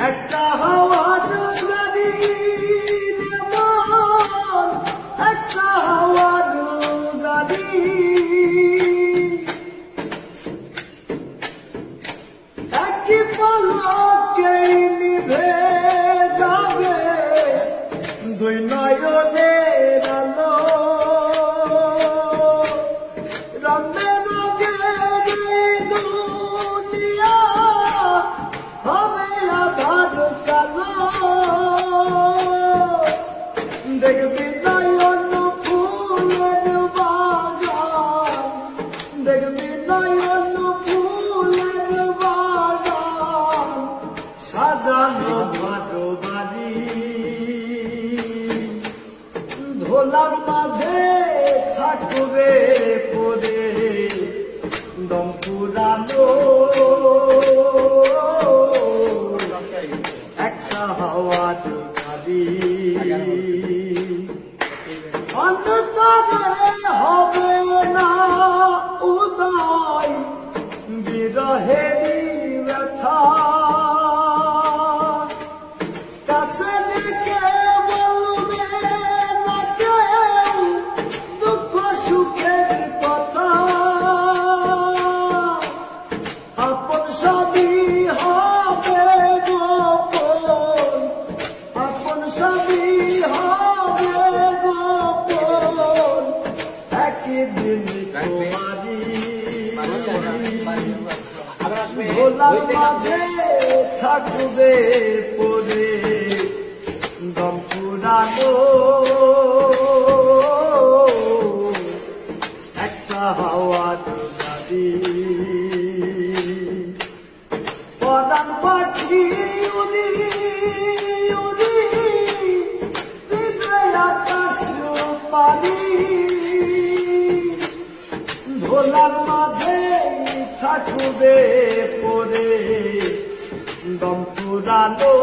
একটা হাওয়ার গাড়ি নেমন, একটা হাওয়ার গাড়ি একই পলকেই নিভে যাবে দুই নয়নের আলো। রঙে রঙের দুনিয়া হবে আধার কালো। দেখবি নয়ন ফুলের বাগান, দেখবি নয়ন ফুলের বাগান, সাজানো বারো বাড়ি। ধোলার মাঝে থাকবে পরে দম পুরানো একটা হাওয়ার গাড়ি। অন্তরে হবে না উদয় বিরহেরই ব্যথা। কাছে ডেকে বলবে না কেউ দুঃখ সুখের কথা। আপন সবই হবে গোপন, আপন সবই হবে গোপন, একদিন তোমারি। ভোলার মাঝে থাকবে পরে দম পুরানো একটা হাওয়ার গাড়ি। পরাণ পাখি উড়ি উড়ি দিবে আকাশ পানি। ভোলার মাঝে থাকবে পরে দম পুরানো।